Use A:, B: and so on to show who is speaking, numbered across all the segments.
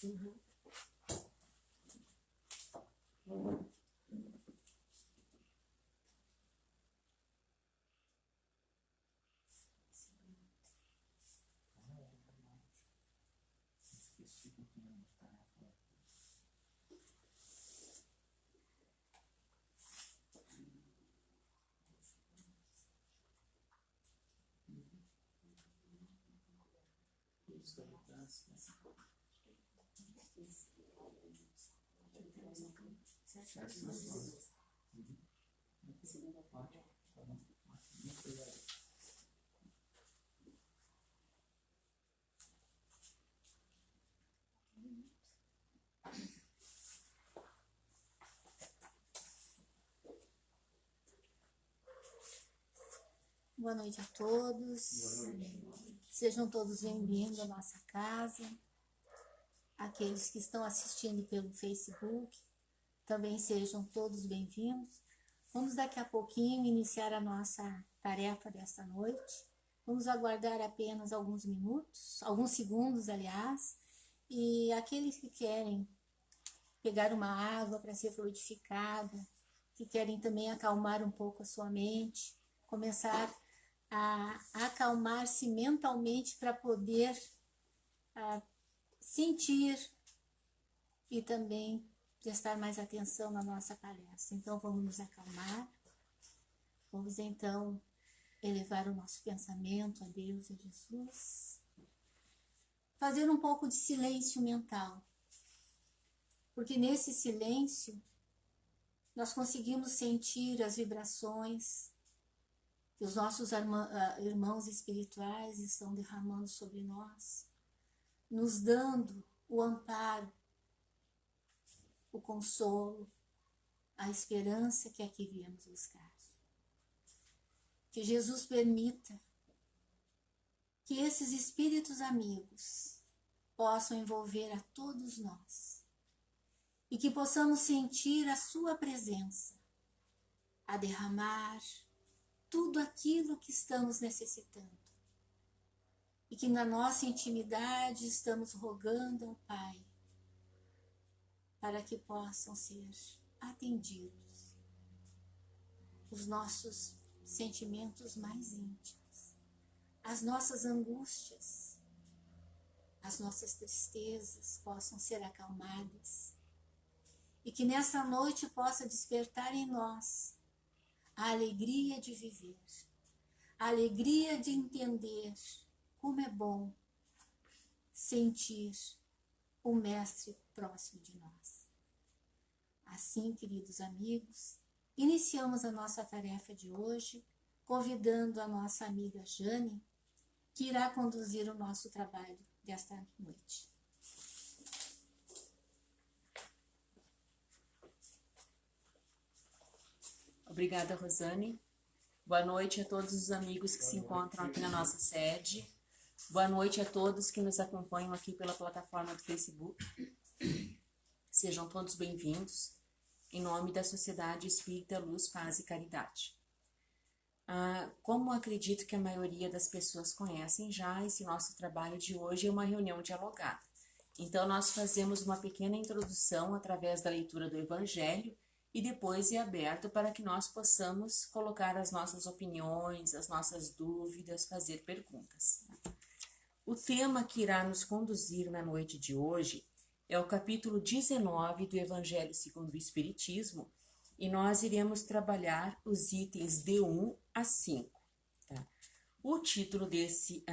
A: Uhum. Boa noite a todos. Sejam todos bem-vindos à nossa casa. Aqueles que estão assistindo pelo Facebook, também sejam todos bem-vindos. Vamos daqui a pouquinho iniciar a nossa tarefa desta noite. Vamos aguardar apenas alguns minutos, alguns segundos, aliás, e aqueles que querem pegar uma água para ser fluidificada, que querem também acalmar um pouco a sua mente, começar a acalmar-se mentalmente para poder sentir e também prestar mais atenção na nossa palestra. Então vamos nos acalmar, vamos então elevar o nosso pensamento a Deus, a Jesus, fazer um pouco de silêncio mental, porque nesse silêncio nós conseguimos sentir as vibrações que os nossos irmãos espirituais estão derramando sobre nós, nos dando o amparo, o consolo, a esperança que aqui viemos buscar. Que Jesus permita que esses espíritos amigos possam envolver a todos nós e que possamos sentir a sua presença, a derramar tudo aquilo que estamos necessitando. E que na nossa intimidade estamos rogando ao Pai para que possam ser atendidos os nossos sentimentos mais íntimos, as nossas angústias, as nossas tristezas possam ser acalmadas e que nessa noite possa despertar em nós a alegria de viver, a alegria de entender como é bom sentir o Mestre próximo de nós. Assim, queridos amigos, iniciamos a nossa tarefa de hoje, convidando a nossa amiga Jane, que irá conduzir o nosso trabalho desta noite.
B: Obrigada, Rosane. Boa noite a todos os amigos que se encontram aqui na nossa sede. Boa noite a todos que nos acompanham aqui pela plataforma do Facebook. Sejam todos bem-vindos, em nome da Sociedade Espírita Luz, Paz e Caridade. Como acredito que a maioria das pessoas conhecem já, esse nosso trabalho de hoje é uma reunião dialogada. Então, nós fazemos uma pequena introdução através da leitura do Evangelho e depois é aberto para que nós possamos colocar as nossas opiniões, as nossas dúvidas, fazer perguntas. O tema que irá nos conduzir na noite de hoje é o capítulo 19 do Evangelho segundo o Espiritismo e nós iremos trabalhar os itens de 1 a 5. Tá? O título desse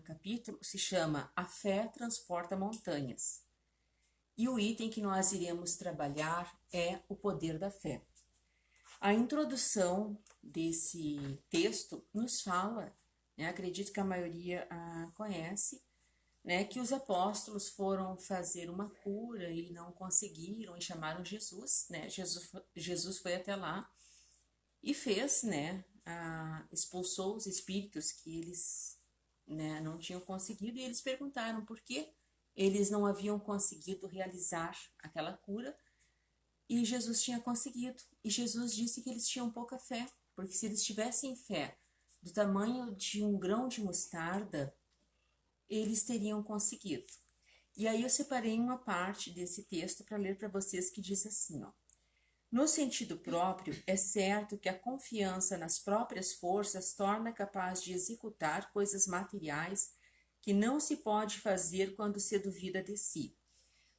B: capítulo se chama A Fé Transporta Montanhas. E o item que nós iremos trabalhar é o poder da fé. A introdução desse texto nos fala, acredito que a maioria conhece, que os apóstolos foram fazer uma cura e não conseguiram e chamaram Jesus, Jesus foi até lá e fez, expulsou os espíritos que eles não tinham conseguido e eles perguntaram por que eles não haviam conseguido realizar aquela cura e Jesus tinha conseguido. E Jesus disse que eles tinham pouca fé, porque se eles tivessem fé do tamanho de um grão de mostarda, eles teriam conseguido. E aí eu separei uma parte desse texto para ler para vocês que diz assim, ó. No sentido próprio, é certo que a confiança nas próprias forças torna capaz de executar coisas materiais que não se pode fazer quando se duvida de si.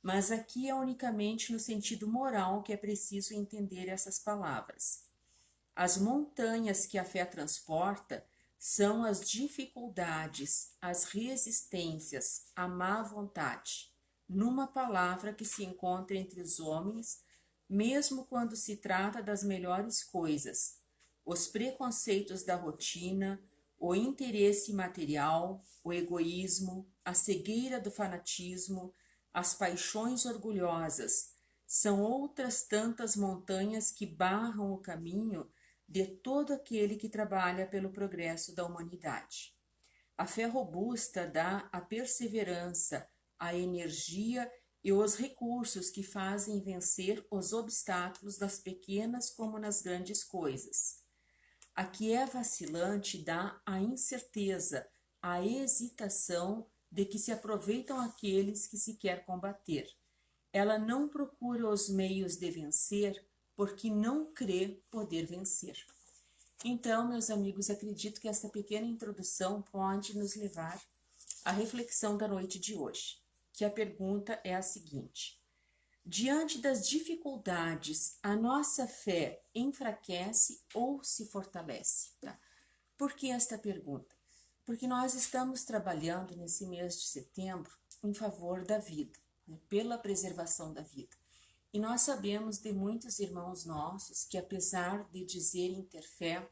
B: Mas aqui é unicamente no sentido moral que é preciso entender essas palavras. As montanhas que a fé transporta são as dificuldades, as resistências, a má vontade, numa palavra que se encontra entre os homens, mesmo quando se trata das melhores coisas, os preconceitos da rotina, o interesse material, o egoísmo, a cegueira do fanatismo, as paixões orgulhosas, são outras tantas montanhas que barram o caminho de todo aquele que trabalha pelo progresso da humanidade. A fé robusta dá a perseverança, a energia e os recursos que fazem vencer os obstáculos das pequenas como nas grandes coisas. A que é vacilante dá a incerteza, a hesitação de que se aproveitam aqueles que se quer combater. Ela não procura os meios de vencer, porque não crê poder vencer. Então, meus amigos, acredito que essa pequena introdução pode nos levar à reflexão da noite de hoje, que a pergunta é a seguinte: diante das dificuldades, a nossa fé enfraquece ou se fortalece? Tá? Por que esta pergunta? Porque nós estamos trabalhando nesse mês de setembro em favor da vida, né, pela preservação da vida. E nós sabemos de muitos irmãos nossos que, apesar de dizerem ter fé,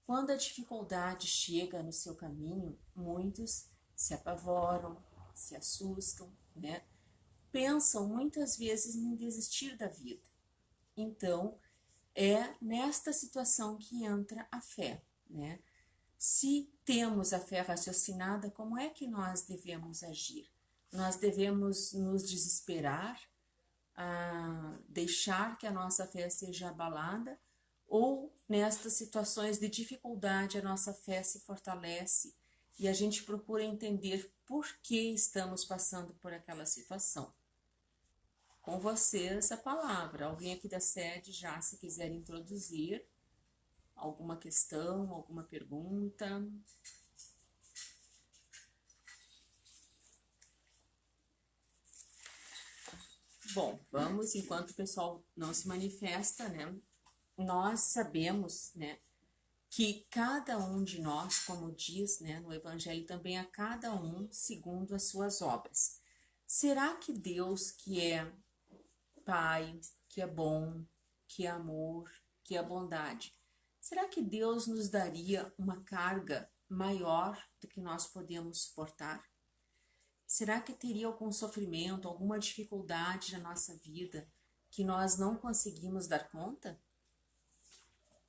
B: quando a dificuldade chega no seu caminho, muitos se apavoram, se assustam, né? Pensam muitas vezes em desistir da vida. Então, é nesta situação que entra a fé, né? Se temos a fé raciocinada, como é que nós devemos agir? Nós devemos nos desesperar, deixar que a nossa fé seja abalada, ou nestas situações de dificuldade a nossa fé se fortalece e a gente procura entender por que estamos passando por aquela situação. Com vocês a palavra. Alguém aqui da sede já, se quiser introduzir alguma questão, alguma pergunta. Bom, vamos, enquanto o pessoal não se manifesta, né? Nós sabemos, né, que cada um de nós, como diz, né, no Evangelho também, a cada um segundo as suas obras. Será que Deus, que é Pai, que é bom, que é amor, que é bondade, será que Deus nos daria uma carga maior do que nós podemos suportar? Será que teria algum sofrimento, alguma dificuldade na nossa vida que nós não conseguimos dar conta?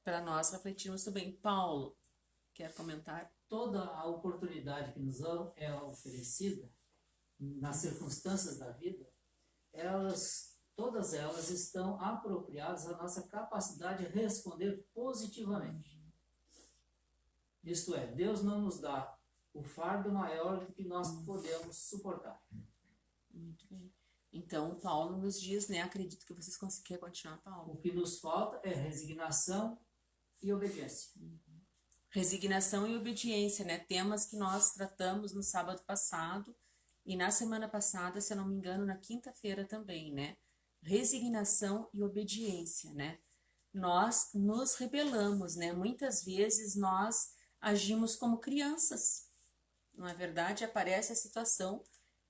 B: Para nós refletirmos também. Paulo, quer comentar?
C: Toda a oportunidade que nos é oferecida nas circunstâncias da vida, todas elas estão apropriadas à nossa capacidade de responder positivamente. Isto é, Deus não nos dá o fardo maior do que nós podemos suportar.
B: Muito bem. Então, Paulo nos diz, né? Acredito que vocês conseguiram continuar, Paulo.
C: O que nos falta é resignação e obediência.
B: Resignação e obediência, né? Temas que nós tratamos no sábado passado e na semana passada, se eu não me engano, na quinta-feira também, né? Resignação e obediência, né? Nós nos rebelamos, né? Muitas vezes nós agimos como crianças, não é verdade? Aparece a situação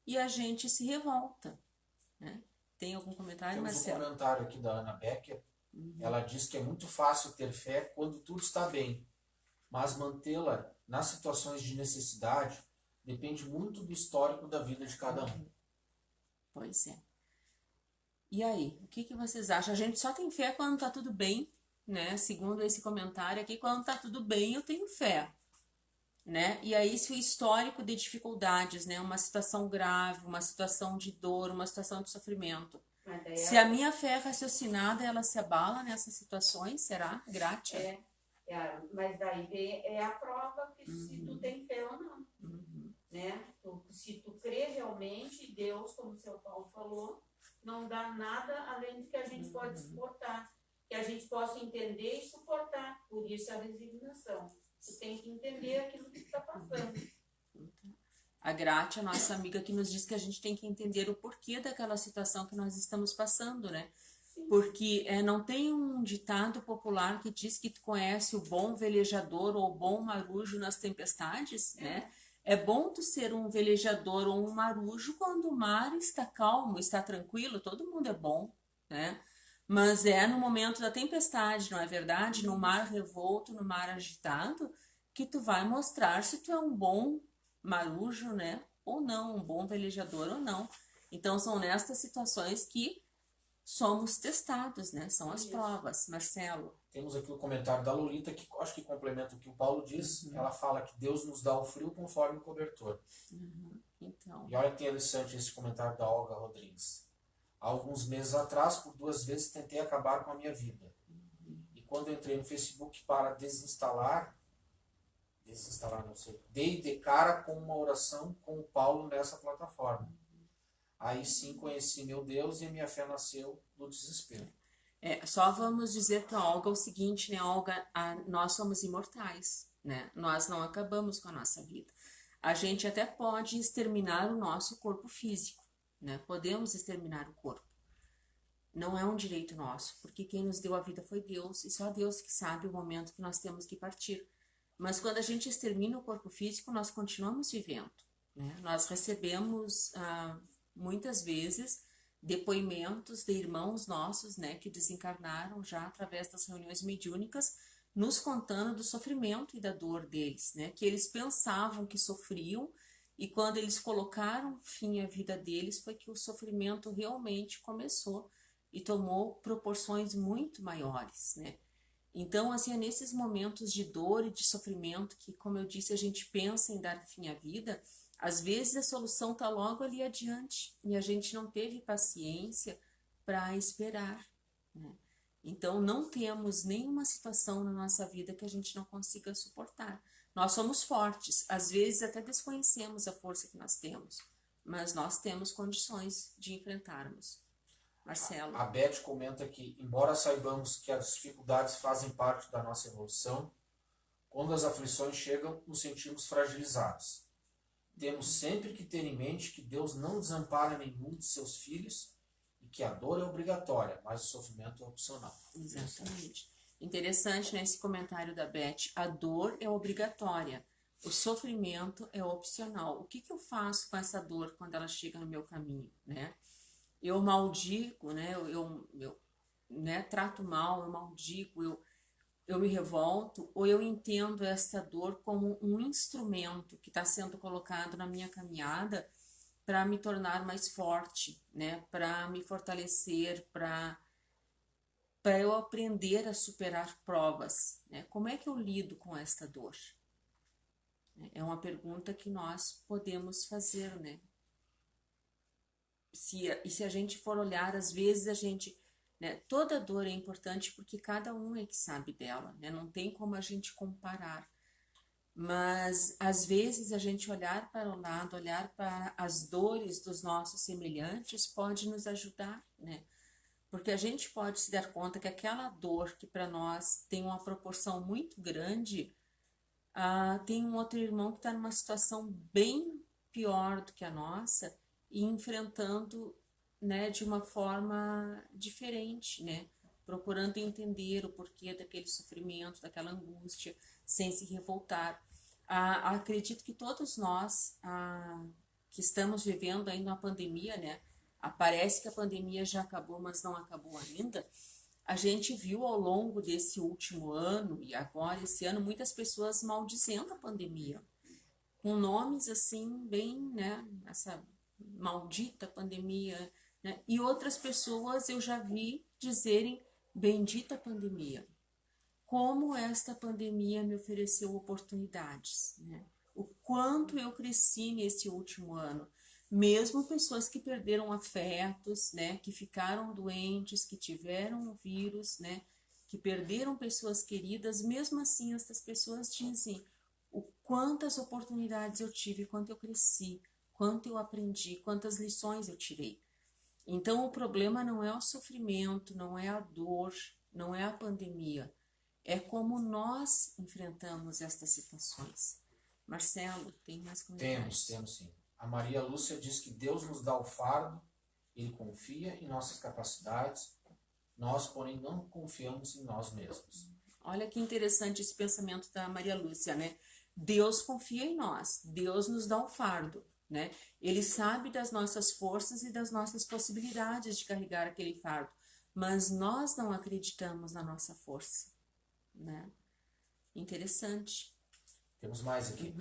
B: e a gente se revolta, né? Tem algum comentário, Marcelo?
D: Temos um comentário aqui da Ana Becker. Ela diz que é muito fácil ter fé quando tudo está bem, mas mantê-la nas situações de necessidade depende muito do histórico da vida de cada um.
B: Pois é. E aí, o que vocês acham? A gente só tem fé quando tá tudo bem, né? Segundo esse comentário aqui, quando tá tudo bem, eu tenho fé, né? E aí, se o histórico de dificuldades, né? Uma situação grave, uma situação de dor, uma situação de sofrimento. Se a minha fé é raciocinada, ela se abala nessas situações, será? Grátis?
E: Mas daí é a prova que se tu tem fé ou não, né? Se tu
B: crer realmente, e Deus, como o seu Paulo falou, não dá nada além do que a gente pode suportar, que a gente possa entender e suportar. Por isso a resignação. Você tem que entender aquilo que está passando. A Gratia, nossa amiga, que nos diz que a gente tem que entender o porquê daquela situação que nós estamos passando, né? Porque não tem um ditado popular que diz que tu conhece o bom velejador ou o bom marujo nas tempestades, né? É bom tu ser um velejador ou um marujo quando o mar está calmo, está tranquilo, todo mundo é bom, né? Mas é no momento da tempestade, não é verdade? No mar revolto, no mar agitado, que tu vai mostrar se tu é um bom marujo, né? Ou não, um bom velejador ou não. Então são nestas situações que somos testados, né? São as provas. Marcelo.
D: Temos aqui o comentário da Lolita, que acho que complementa o que o Paulo diz. Ela fala que Deus nos dá o frio conforme o cobertor.
B: Então.
D: E olha que interessante esse comentário da Olga Rodrigues. Há alguns meses atrás, por 2 vezes, tentei acabar com a minha vida. E quando entrei no Facebook para desinstalar não sei, dei de cara com uma oração com o Paulo nessa plataforma. Aí sim conheci meu Deus e a minha fé nasceu do desespero.
B: Só vamos dizer para a Olga o seguinte, né, Olga? Nós somos imortais, né? Nós não acabamos com a nossa vida. A gente até pode exterminar o nosso corpo físico, né? Podemos exterminar o corpo. Não é um direito nosso, porque quem nos deu a vida foi Deus, e só Deus que sabe o momento que nós temos que partir. Mas quando a gente extermina o corpo físico, nós continuamos vivendo, né? Nós recebemos muitas vezes depoimentos de irmãos nossos, né, que desencarnaram já através das reuniões mediúnicas, nos contando do sofrimento e da dor deles, né, que eles pensavam que sofriam, e quando eles colocaram fim à vida deles, foi que o sofrimento realmente começou e tomou proporções muito maiores, né. Então, assim, é nesses momentos de dor e de sofrimento que, como eu disse, a gente pensa em dar fim à vida. Às vezes a solução está logo ali adiante e a gente não teve paciência para esperar, né? Então, não temos nenhuma situação na nossa vida que a gente não consiga suportar. Nós somos fortes, às vezes até desconhecemos a força que nós temos, mas nós temos condições de enfrentarmos. Marcelo.
D: A Beth comenta que, embora saibamos que as dificuldades fazem parte da nossa evolução, quando as aflições chegam, nos sentimos fragilizados. Temos sempre que ter em mente que Deus não desampara nenhum de seus filhos e que a dor é obrigatória, mas o sofrimento é opcional.
B: Exatamente. Interessante, né, esse comentário da Beth. A dor é obrigatória, o sofrimento é opcional. O que eu faço com essa dor quando ela chega no meu caminho, né? Eu maldigo, né? Eu né, trato mal, eu maldigo, eu me revolto, ou eu entendo essa dor como um instrumento que está sendo colocado na minha caminhada para me tornar mais forte, né? Para me fortalecer, para eu aprender a superar provas, né? Como é que eu lido com esta dor? É uma pergunta que nós podemos fazer, né? Se a gente for olhar, às vezes a gente, né, toda dor é importante porque cada um é que sabe dela, né? Não tem como a gente comparar. Mas às vezes a gente olhar para o lado, olhar para as dores dos nossos semelhantes pode nos ajudar, né? Porque a gente pode se dar conta que aquela dor que para nós tem uma proporção muito grande, tem um outro irmão que está numa situação bem pior do que a nossa e enfrentando, né, de uma forma diferente, né? Procurando entender o porquê daquele sofrimento, daquela angústia, sem se revoltar. Acredito que todos nós que estamos vivendo ainda uma pandemia, né? Parece que a pandemia já acabou, mas não acabou ainda. A gente viu ao longo desse último ano e agora esse ano muitas pessoas maldizendo a pandemia, com nomes assim bem, né? Essa maldita pandemia, né? E outras pessoas eu já vi dizerem bendita pandemia. Como esta pandemia me ofereceu oportunidades, né? O quanto eu cresci nesse último ano. Mesmo pessoas que perderam afetos, né? Que ficaram doentes, que tiveram o vírus, né? Que perderam pessoas queridas, mesmo assim essas pessoas dizem o quantas oportunidades eu tive, quanto eu cresci, quanto eu aprendi, quantas lições eu tirei. Então, o problema não é o sofrimento, não é a dor, não é a pandemia. É como nós enfrentamos estas situações. Marcelo, tem mais comentários?
D: Temos sim. A Maria Lúcia diz que Deus nos dá o fardo, Ele confia em nossas capacidades, nós, porém, não confiamos em nós mesmos.
B: Olha que interessante esse pensamento da Maria Lúcia, né? Deus confia em nós, Deus nos dá o fardo, né? Ele sabe das nossas forças e das nossas possibilidades de carregar aquele fardo, mas nós não acreditamos na nossa força, né? Interessante.
D: Temos mais aqui.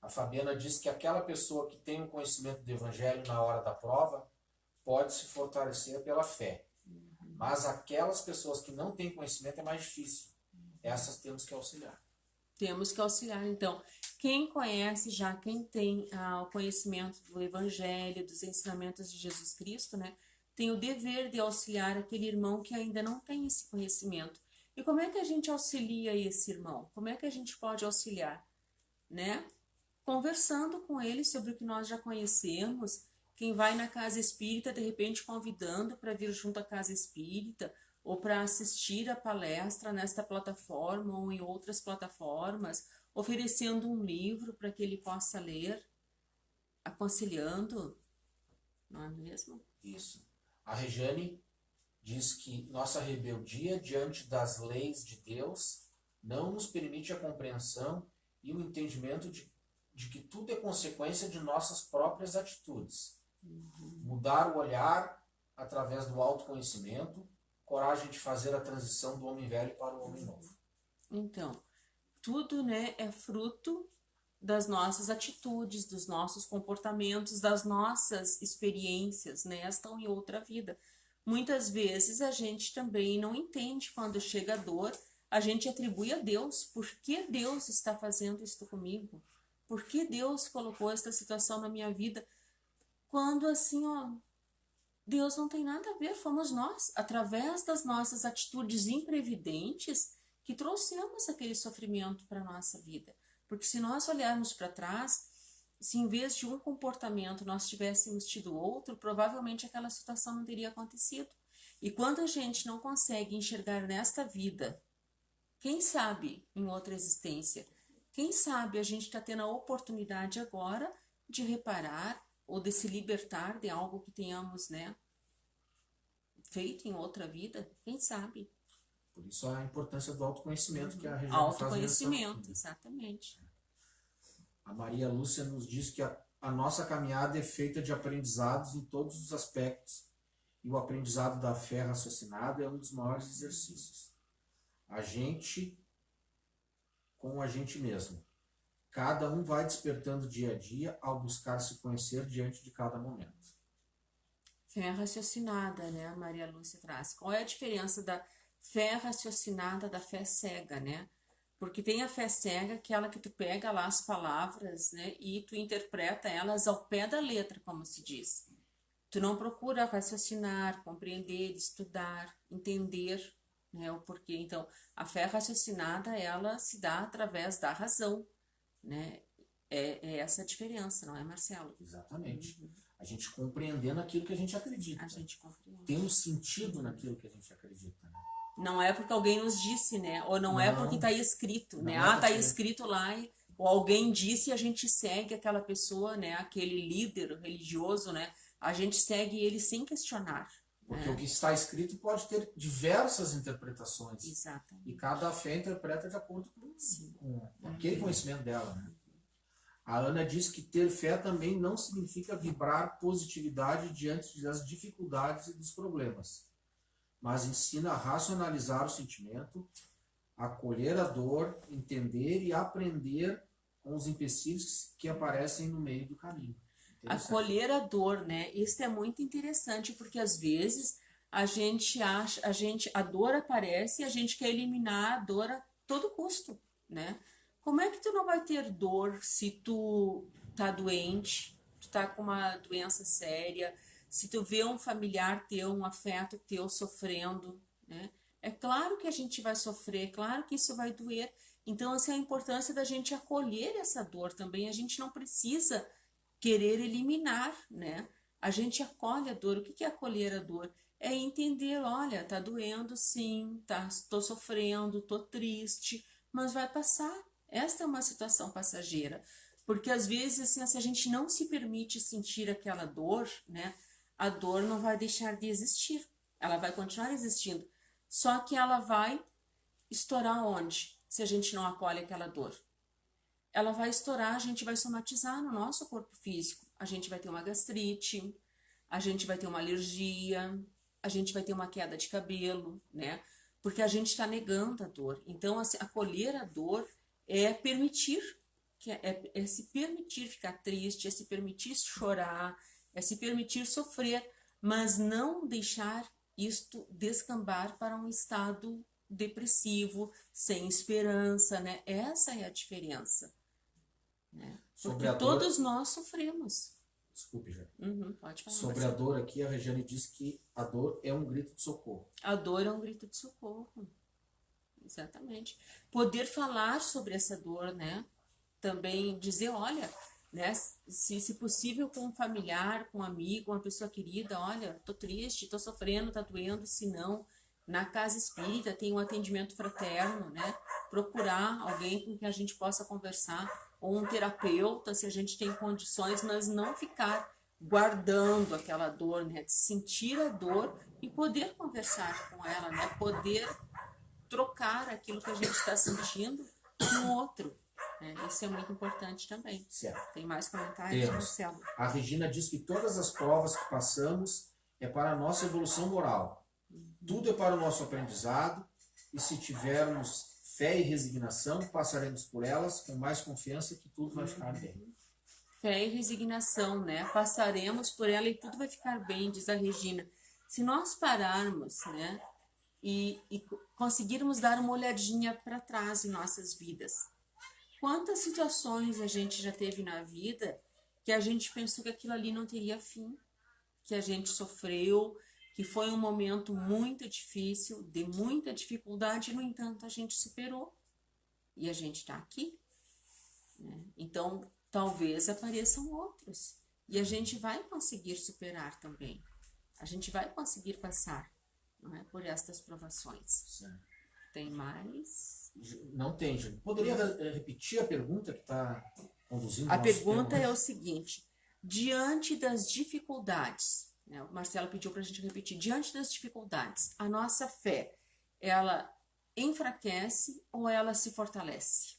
D: A Fabiana diz que aquela pessoa que tem o conhecimento do Evangelho na hora da prova pode se fortalecer pela fé. Mas aquelas pessoas que não têm conhecimento é mais difícil. Essas temos que auxiliar.
B: Temos que auxiliar, então. Quem conhece já, quem tem o conhecimento do Evangelho, dos ensinamentos de Jesus Cristo, né, tem o dever de auxiliar aquele irmão que ainda não tem esse conhecimento. E como é que a gente auxilia esse irmão? Como é que a gente pode auxiliar? Né? Conversando com ele sobre o que nós já conhecemos. Quem vai na casa espírita, de repente convidando para vir junto à casa espírita, ou para assistir a palestra nesta plataforma ou em outras plataformas, oferecendo um livro para que ele possa ler, aconselhando, não é mesmo?
D: Isso. A Regiane diz que nossa rebeldia diante das leis de Deus não nos permite a compreensão e o entendimento de que tudo é consequência de nossas próprias atitudes. Mudar o olhar através do autoconhecimento, coragem de fazer a transição do homem velho para o homem novo.
B: Então, tudo, né, é fruto das nossas atitudes, dos nossos comportamentos, das nossas experiências nesta ou em outra vida. Muitas vezes a gente também não entende quando chega a dor, a gente atribui a Deus. Por que Deus está fazendo isso comigo? Por que Deus colocou esta situação na minha vida? Quando assim, ó, Deus não tem nada a ver, fomos nós, através das nossas atitudes imprevidentes, que trouxemos aquele sofrimento para a nossa vida. Porque se nós olharmos para trás, se em vez de um comportamento nós tivéssemos tido outro, provavelmente aquela situação não teria acontecido. E quando a gente não consegue enxergar nesta vida, quem sabe em outra existência, quem sabe a gente está tendo a oportunidade agora de reparar ou de se libertar de algo que tenhamos, né, feito em outra vida, quem sabe?
D: Por isso a importância do autoconhecimento que a Regiane faz menção.
B: Autoconhecimento, exatamente.
D: A Maria Lúcia nos diz que a nossa caminhada é feita de aprendizados em todos os aspectos e o aprendizado da fé raciocinada é um dos maiores exercícios. A gente com a gente mesmo. Cada um vai despertando dia a dia ao buscar se conhecer diante de cada momento.
B: Fé raciocinada, né? A Maria Lúcia traz. Qual é a diferença da fé raciocinada da fé cega, né? Porque tem a fé cega, aquela que tu pega lá as palavras, né? E tu interpreta elas ao pé da letra, como se diz. Tu não procura raciocinar, compreender, estudar, entender, né, o porquê. Então, a fé raciocinada, ela se dá através da razão, né? É essa a diferença, não é, Marcelo?
D: Exatamente. A gente compreendendo aquilo que a gente acredita.
B: A gente compreende.
D: Tem um sentido naquilo que a gente acredita, né?
B: Não é porque alguém nos disse, né? Ou não é porque está escrito, né?
D: Não é
B: Tá
D: porque-
B: escrito lá ou alguém disse e a gente segue aquela pessoa, né? Aquele líder religioso, né? A gente segue ele sem questionar.
D: Porque
B: né?
D: o que está escrito pode ter diversas interpretações.
B: Exatamente.
D: E cada fé interpreta de acordo com aquele conhecimento dela, né? A Ana diz que ter fé também não significa vibrar positividade diante das dificuldades e dos problemas, mas ensina a racionalizar o sentimento, acolher a dor, entender e aprender com os empecilhos que aparecem no meio do caminho. Interessante.
B: Acolher a dor, né? Isso é muito interessante porque às vezes a gente acha, a dor aparece e a gente quer eliminar a dor a todo custo, né? Como é que tu não vai ter dor se tu tá doente, tu tá com uma doença séria, se tu vê um familiar teu, um afeto teu sofrendo, né? É claro que a gente vai sofrer, claro que isso vai doer. Então, essa é a importância da gente acolher essa dor também. A gente não precisa querer eliminar, né? A gente acolhe a dor. O que é acolher a dor? É entender, olha, tá doendo sim, tô sofrendo, tô triste, mas vai passar. Esta é uma situação passageira. Porque às vezes, assim, se a gente não se permite sentir aquela dor, né? A dor não vai deixar de existir. Ela vai continuar existindo. Só que ela vai estourar onde? Se a gente não acolhe aquela dor. Ela vai estourar, a gente vai somatizar no nosso corpo físico. A gente vai ter uma gastrite, a gente vai ter uma alergia, a gente vai ter uma queda de cabelo, né? Porque a gente está negando a dor. Então, assim, acolher a dor é permitir, é se permitir ficar triste, é se permitir chorar, é se permitir sofrer, mas não deixar isto descambar para um estado depressivo, sem esperança, né? Essa é a diferença, né? Porque
D: Sobre a dor,
B: todos nós sofremos.
D: desculpe, já.
B: Pode falar.
D: Sobre a dor aqui, a Regiane diz que a dor é um grito de socorro.
B: A dor é um grito de socorro. Exatamente. Poder falar sobre essa dor, né? Também dizer, olha, né? Se possível com um familiar, com um amigo, uma pessoa querida, olha, tô triste, tô sofrendo, tá doendo, se não, na casa espírita tem um atendimento fraterno, né? Procurar alguém com quem a gente possa conversar, ou um terapeuta, se a gente tem condições, mas não ficar guardando aquela dor, né? De sentir a dor e poder conversar com ela, né? Poder trocar aquilo que a gente está sentindo com o outro, né? Isso é muito importante também.
D: Certo.
B: Tem mais comentários,
D: Temos.
B: Marcelo?
D: A Regina diz que todas as provas que passamos é para a nossa evolução moral. Tudo é para o nosso aprendizado e se tivermos fé e resignação, passaremos por elas com mais confiança que tudo vai ficar bem.
B: Fé e resignação, né? Passaremos por ela e tudo vai ficar bem, diz a Regina. Se nós pararmos, né, e conseguirmos dar uma olhadinha para trás em nossas vidas, quantas situações a gente já teve na vida que a gente pensou que aquilo ali não teria fim, que a gente sofreu, que foi um momento muito difícil, de muita dificuldade, e, no entanto, a gente superou. E a gente está aqui, né? Então, talvez apareçam outros. E a gente vai conseguir superar também. A gente vai conseguir passar, não é, por estas provações.
D: Certo.
B: Tem mais?
D: Não tem, gente. Poderia repetir a pergunta que está conduzindo
B: A
D: nosso
B: pergunta
D: tema
B: é
D: hoje?
B: o seguinte: diante das dificuldades, né, o Marcelo pediu para a gente repetir, diante das dificuldades, a nossa fé, ela enfraquece ou ela se fortalece?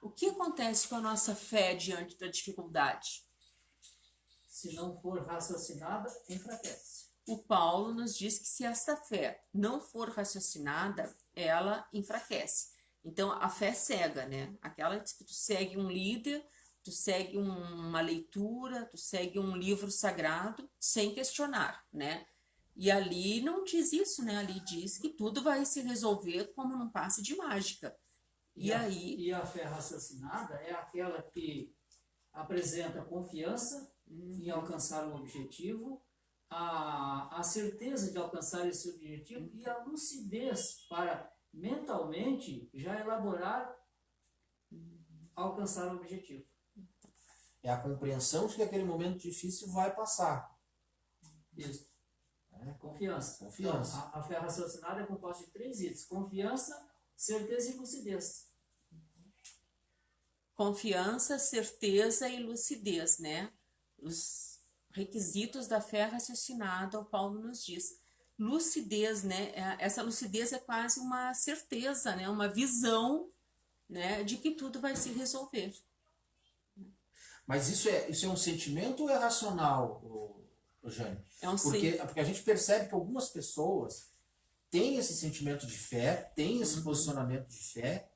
B: O que acontece com a nossa fé diante da dificuldade?
C: Se não for raciocinada, enfraquece.
B: O Paulo nos diz que se esta fé não for raciocinada, ela enfraquece. Então, a fé cega, né? Aquela que tu segue um líder, tu segue uma leitura, tu segue um livro sagrado, sem questionar, né? E ali não diz isso, né? Ali diz que tudo vai se resolver como num passe de mágica. E aí...
C: E a fé raciocinada é aquela que apresenta confiança em alcançar um objetivo, a certeza de alcançar esse objetivo e a lucidez para mentalmente já elaborar alcançar o objetivo.
D: É a compreensão de que aquele momento difícil vai passar.
C: Isso. Confiança.
D: Confiança.
C: Então, a fé raciocinada é composta de 3 itens: confiança, certeza e lucidez.
B: Confiança, certeza e lucidez, né? Os requisitos da fé raciocinada, o Paulo nos diz. Lucidez, né? Essa lucidez é quase uma certeza, né? Uma visão, né? De que tudo vai se resolver.
D: Mas isso é um sentimento ou é racional, Jane?
B: É um
D: porque a gente percebe que algumas pessoas têm esse sentimento de fé, têm esse posicionamento de fé,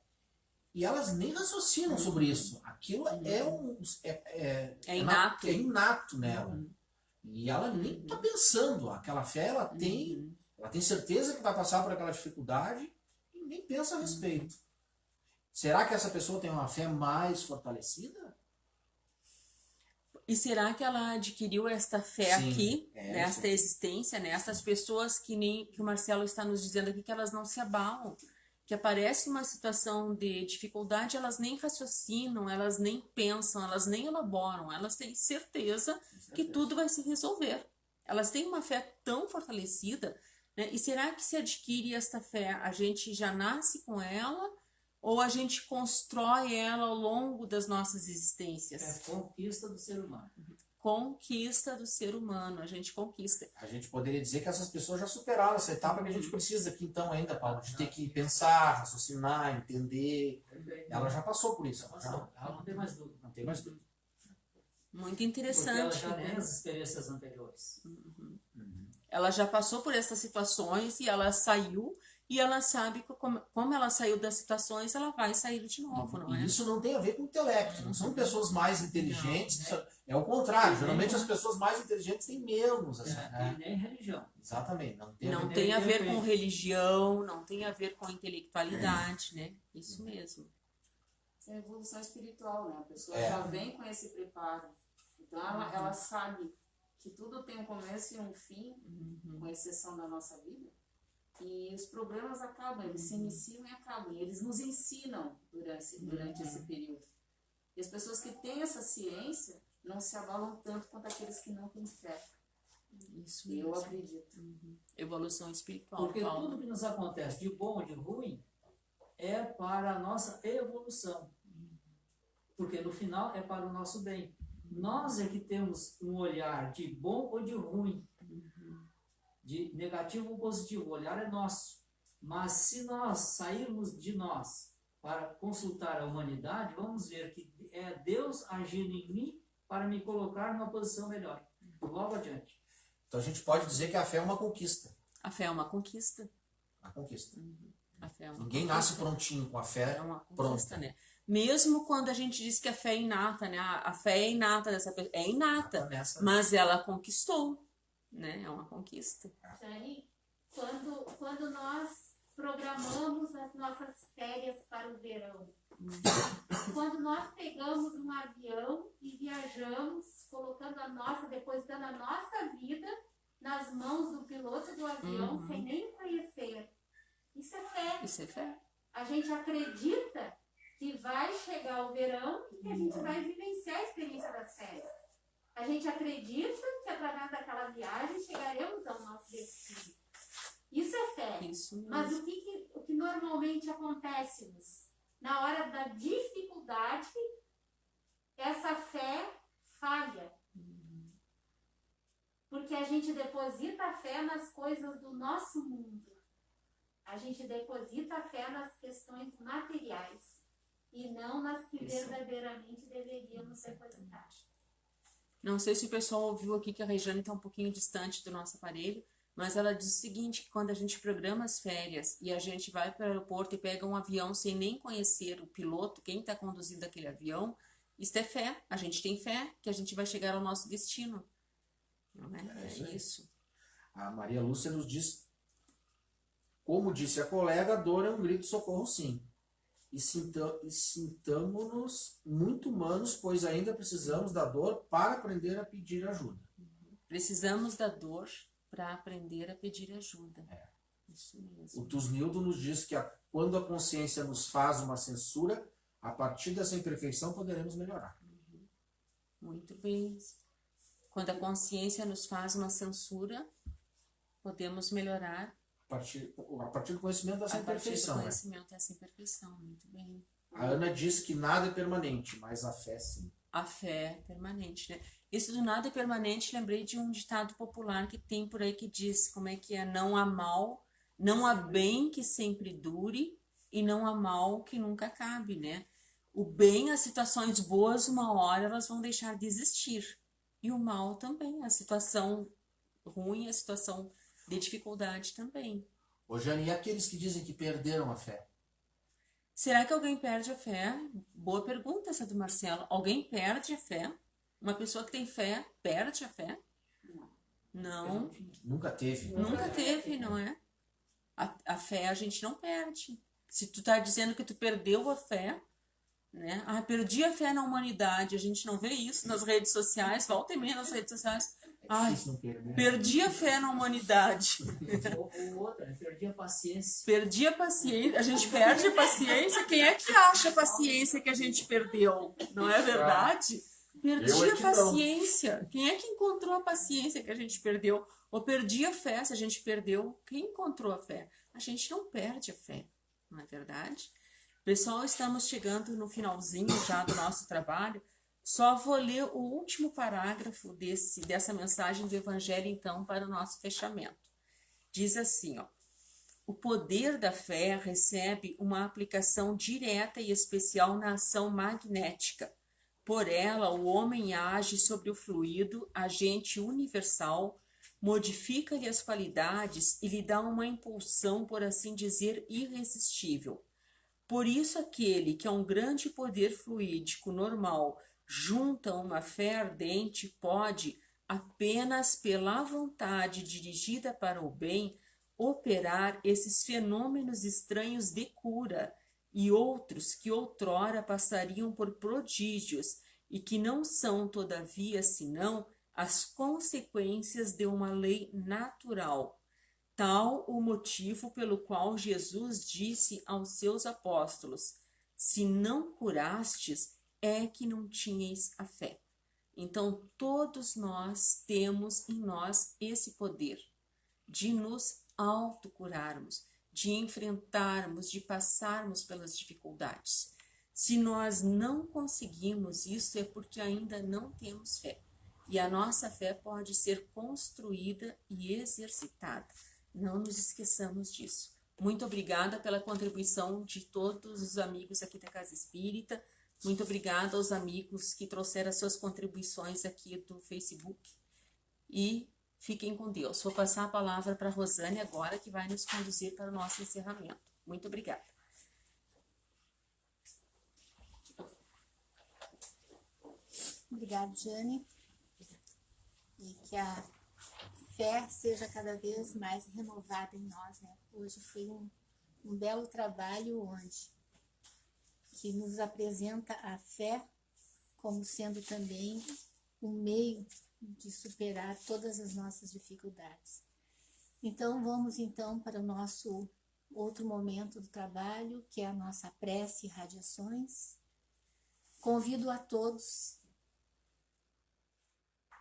D: e elas nem raciocinam sobre isso. Aquilo é
B: inato.
D: É inato nela. E ela nem está pensando. Aquela fé, ela tem certeza que vai passar por aquela dificuldade e nem pensa a respeito. Será que essa pessoa tem uma fé mais fortalecida?
B: E será que ela adquiriu esta fé
D: Sim,
B: aqui, nesta existência, né? Essas pessoas que nem que o Marcelo está nos dizendo aqui, que elas não se abalam, que aparece uma situação de dificuldade, elas nem raciocinam, elas nem pensam, elas nem elaboram, elas têm certeza que tudo vai se resolver. Elas têm uma fé tão fortalecida, né? E será que se adquire esta fé, a gente já nasce com ela ou a gente constrói ela ao longo das nossas existências?
C: É a conquista do ser humano.
B: Conquista do ser humano, a gente conquista.
D: A gente poderia dizer que essas pessoas já superaram essa etapa que a gente precisa aqui então ainda, Paulo, de ter que pensar, raciocinar, entender. Ela já passou por isso.
C: Ela não tem mais dúvida.
D: Não tem mais dúvida.
B: Muito
C: Porque ela
B: interessante,
C: já tem
B: né?
C: as experiências anteriores.
B: Ela já passou por essas situações e ela saiu, e ela sabe que como ela saiu das situações, ela vai sair de novo, não é?
D: E isso não tem a ver com intelecto, não são pessoas mais inteligentes, é o contrário, geralmente as pessoas mais inteligentes têm menos, assim, né?
C: E nem religião.
D: Exatamente, não tem
B: Não
D: ver.
B: tem a ver com religião, não tem a ver com intelectualidade, né? Isso mesmo.
E: Isso é evolução espiritual, né? A pessoa
D: É.
E: já vem com esse preparo. Então ela sabe que tudo tem um começo e um fim, com exceção da nossa vida. E os problemas acabam, eles se iniciam e acabam. E eles nos ensinam durante esse período. E as pessoas que têm essa ciência não se abalam tanto quanto aqueles que não têm fé.
B: Isso
E: Eu
B: mesmo.
E: acredito.
B: Evolução espiritual,
C: Porque
B: Paulo.
C: tudo que nos acontece, de bom ou de ruim, é para a nossa evolução. Porque no final é para o nosso bem. Nós é que temos um olhar de bom ou de ruim, de negativo ou positivo. O olhar é nosso. Mas se nós sairmos de nós para consultar a humanidade, vamos ver que é Deus agindo em mim para me colocar numa posição melhor. Logo adiante.
D: Então a gente pode dizer que a fé é uma conquista.
B: A fé é uma conquista.
D: Uma conquista.
B: A fé é uma
D: Ninguém
B: conquista.
D: nasce prontinho com a fé
B: É uma conquista,
D: pronta.
B: né? Mesmo quando a gente diz que a fé é inata, né? A fé é inata dessa pessoa. É inata,
D: Nessa-
B: mas ela conquistou, né? É uma conquista.
A: Jane, quando nós programamos as nossas férias para o verão, quando nós pegamos um avião e viajamos, depositando a nossa vida nas mãos do piloto do avião, sem nem conhecer, isso é fé.
B: Isso é fé.
A: A gente acredita que vai chegar o verão e que a gente vai vivenciar a experiência das férias. A gente acredita que através daquela viagem chegaremos ao nosso destino. Isso é fé.
B: Isso mesmo.
A: Mas o que normalmente acontece na hora da dificuldade, essa fé falha. Porque a gente deposita a fé nas coisas do nosso mundo. A gente deposita a fé nas questões materiais e não nas que verdadeiramente deveríamos depositar.
B: Não sei se o pessoal ouviu aqui que a Regiane está um pouquinho distante do nosso aparelho, mas ela diz o seguinte, que quando a gente programa as férias e a gente vai para o aeroporto e pega um avião sem nem conhecer o piloto, quem está conduzindo aquele avião, isso é fé. A gente tem fé que a gente vai chegar ao nosso destino. Não é?
D: isso aí.
B: Isso.
D: A Maria Lúcia nos diz, como disse a colega, a dor é um grito de socorro, sim. E sintamo-nos muito humanos, pois ainda precisamos da dor para aprender a pedir ajuda.
B: Precisamos da dor para aprender a pedir ajuda. Isso mesmo.
D: O Tusnildo nos diz que quando a consciência nos faz uma censura, a partir dessa imperfeição poderemos melhorar.
B: Muito bem. Quando a consciência nos faz uma censura, podemos melhorar
D: A partir do conhecimento dessa
B: a partir do
D: imperfeição. Né?
B: conhecimento dessa imperfeição. Muito bem.
D: A Ana diz que nada é permanente, mas a fé sim.
B: A fé é permanente, né? Isso do nada é permanente, lembrei de um ditado popular que tem por aí que diz, como é que é? Não há mal, não há bem que sempre dure e não há mal que nunca acabe, né? O bem, as situações boas, uma hora elas vão deixar de existir. E o mal também, a situação ruim, a situação de dificuldade também.
D: Ô Jane, e aqueles que dizem que perderam a fé?
B: Será que alguém perde a fé? Boa pergunta essa do Marcelo. Alguém perde a fé? Uma pessoa que tem fé, perde a fé? Não.
D: Nunca teve.
B: Nunca teve, não é? A fé a gente não perde. Se tu tá dizendo que tu perdeu a fé, né? Ah, perdi a fé na humanidade. A gente não vê isso nas redes sociais, volta e meia nas redes sociais. Ai,
C: Isso não perder.
B: perdi a fé na humanidade.
C: Ou outra, perdi a paciência.
B: Perdi a paciência. A gente perde a paciência. Quem é que acha a paciência que a gente perdeu? Não é verdade? Perdi
D: Eu é
B: a
D: que não.
B: paciência. Quem é que encontrou a paciência que a gente perdeu? Ou perdi a fé se a gente perdeu? Quem encontrou a fé? A gente não perde a fé, não é verdade? Pessoal, estamos chegando no finalzinho já do nosso trabalho. Só vou ler o último parágrafo dessa mensagem do Evangelho, então, para o nosso fechamento. Diz assim, ó: o poder da fé recebe uma aplicação direta e especial na ação magnética. Por ela, o homem age sobre o fluido, agente universal, modifica-lhe as qualidades e lhe dá uma impulsão, por assim dizer, irresistível. Por isso, aquele que é um grande poder fluídico normal junta uma fé ardente pode, apenas pela vontade dirigida para o bem, operar esses fenômenos estranhos de cura e outros que outrora passariam por prodígios e que não são, todavia, senão as consequências de uma lei natural. Tal o motivo pelo qual Jesus disse aos seus apóstolos: se não curastes, é que não tinhais a fé. Então, todos nós temos em nós esse poder de nos autocurarmos, de enfrentarmos, de passarmos pelas dificuldades. Se nós não conseguimos isso, é porque ainda não temos fé. E a nossa fé pode ser construída e exercitada. Não nos esqueçamos disso. Muito obrigada pela contribuição de todos os amigos aqui da Casa Espírita. Muito obrigada aos amigos que trouxeram as suas contribuições aqui do Facebook. E fiquem com Deus. Vou passar a palavra para a Rosane agora, que vai nos conduzir para o nosso encerramento. Muito obrigada.
A: Obrigada, Jane. E que a fé seja cada vez mais renovada em nós, né? Hoje foi um belo trabalho onde que nos apresenta a fé como sendo também um meio de superar todas as nossas dificuldades. Então, vamos então para o nosso outro momento do trabalho, que é a nossa prece e radiações. Convido a todos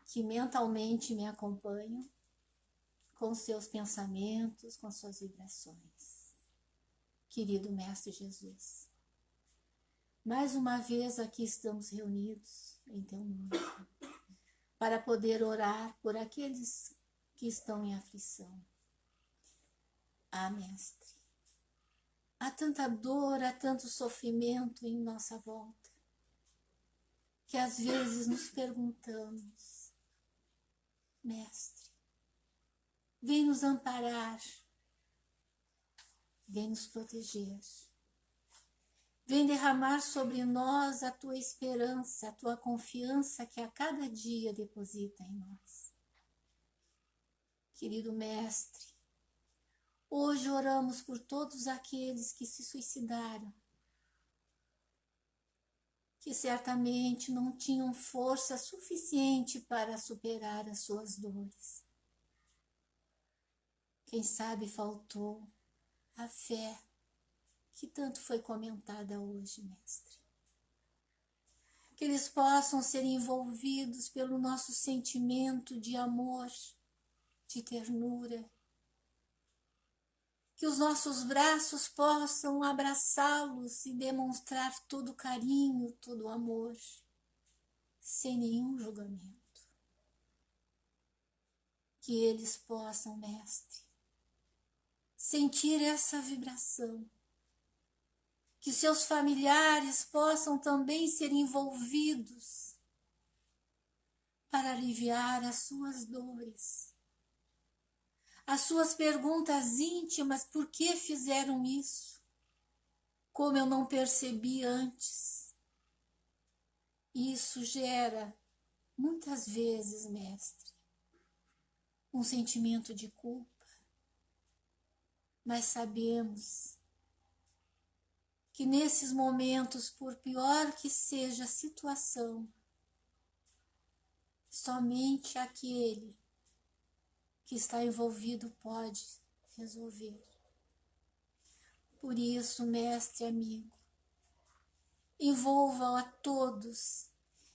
A: que mentalmente me acompanham com seus pensamentos, com suas vibrações. Querido Mestre Jesus, mais uma vez aqui estamos reunidos em Teu nome, para poder orar por aqueles que estão em aflição. Ah, Mestre, há tanta dor, há tanto sofrimento em nossa volta, que às vezes nos perguntamos: Mestre, vem nos amparar, vem nos proteger, vem derramar sobre nós a Tua esperança, a Tua confiança que a cada dia deposita em nós. Querido Mestre, hoje oramos por todos aqueles que se suicidaram, que certamente não tinham força suficiente para superar as suas dores. Quem sabe faltou a fé que tanto foi comentada hoje, Mestre. Que eles possam ser envolvidos pelo nosso sentimento de amor, de ternura. Que os nossos braços possam abraçá-los e demonstrar todo o carinho, todo o amor, sem nenhum julgamento. Que eles possam, Mestre, sentir essa vibração. Que seus familiares possam também ser envolvidos para aliviar as suas dores. As suas perguntas íntimas: por que fizeram isso? Como eu não percebi antes? Isso gera, muitas vezes, Mestre, um sentimento de culpa. Mas sabemos que nesses momentos, por pior que seja a situação, somente aquele que está envolvido pode resolver. Por isso, mestre amigo, envolva a todos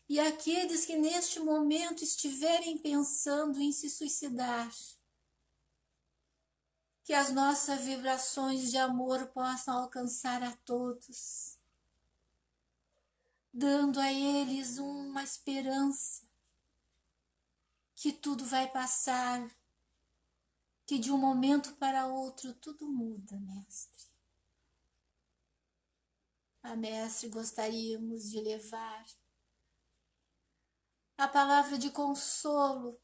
A: e aqueles que neste momento estiverem pensando em se suicidar, que as nossas vibrações de amor possam alcançar a todos, dando a eles uma esperança que tudo vai passar, que de um momento para outro tudo muda, mestre. Mestre, gostaríamos de levar a palavra de consolo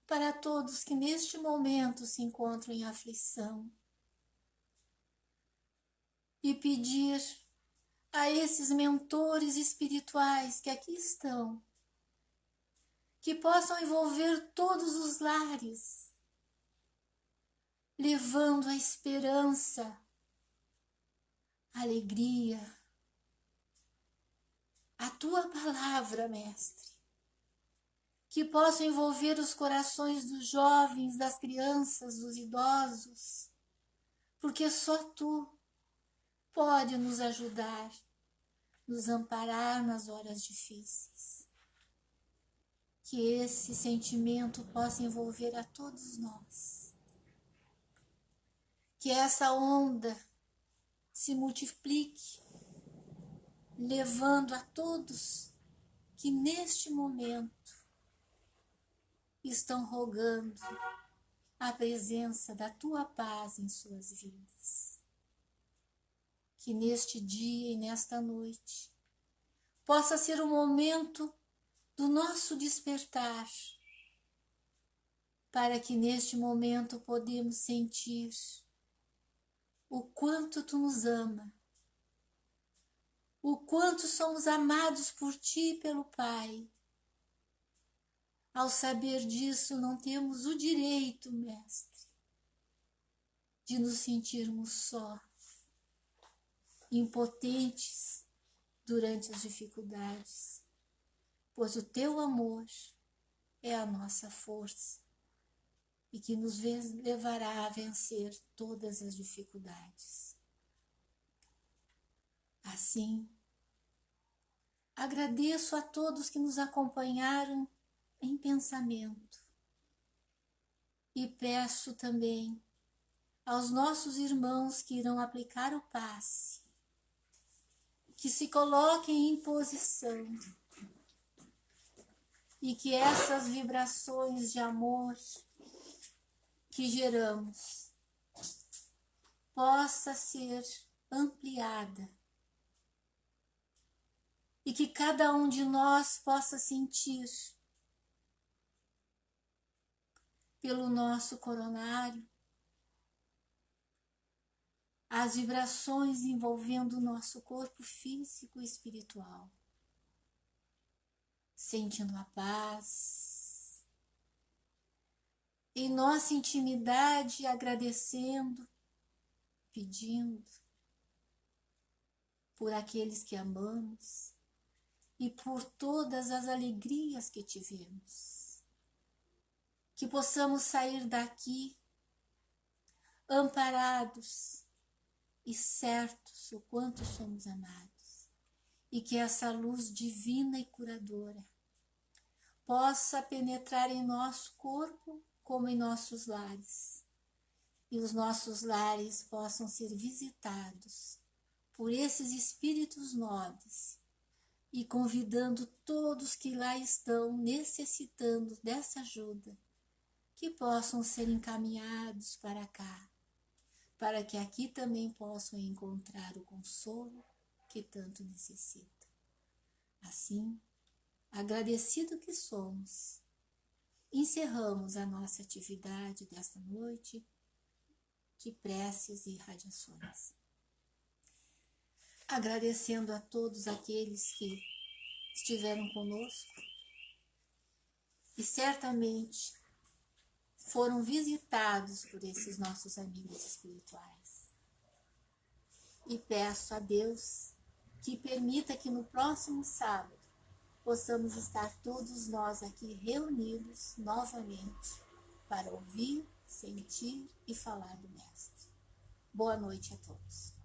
A: para todos que neste momento se encontram em aflição e pedir a esses mentores espirituais que aqui estão, que possam envolver todos os lares, levando a esperança, a alegria, a tua palavra, mestre, que possam envolver os corações dos jovens, das crianças, dos idosos, porque só tu pode nos ajudar, nos amparar nas horas difíceis. Que esse sentimento possa envolver a todos nós. Que essa onda se multiplique, levando a todos que neste momento estão rogando a presença da tua paz em suas vidas. Que neste dia e nesta noite possa ser o momento do nosso despertar, para que neste momento podemos sentir o quanto tu nos ama, o quanto somos amados por ti e pelo Pai. Ao saber disso, não temos o direito, mestre, de nos sentirmos só, impotentes durante as dificuldades, pois o teu amor é a nossa força e que nos levará a vencer todas as dificuldades. Assim, agradeço a todos que nos acompanharam em pensamento e peço também aos nossos irmãos que irão aplicar o passe, que se coloquem em posição e que essas vibrações de amor que geramos possa ser ampliada e que cada um de nós possa sentir pelo nosso coronário as vibrações envolvendo o nosso corpo físico e espiritual, sentindo a paz, em nossa intimidade, agradecendo, pedindo por aqueles que amamos e por todas as alegrias que tivemos. Que possamos sair daqui amparados e certos o quanto somos amados, e que essa luz divina e curadora possa penetrar em nosso corpo como em nossos lares, e os nossos lares possam ser visitados por esses espíritos nobres e convidando todos que lá estão necessitando dessa ajuda, que possam ser encaminhados para cá, para que aqui também possam encontrar o consolo que tanto necessitam. Assim, agradecido que somos, encerramos a nossa atividade desta noite de preces e radiações. Agradecendo a todos aqueles que estiveram conosco e certamente foram visitados por esses nossos amigos espirituais. E peço a Deus que permita que no próximo sábado possamos estar todos nós aqui reunidos novamente para ouvir, sentir e falar do Mestre. Boa noite a todos.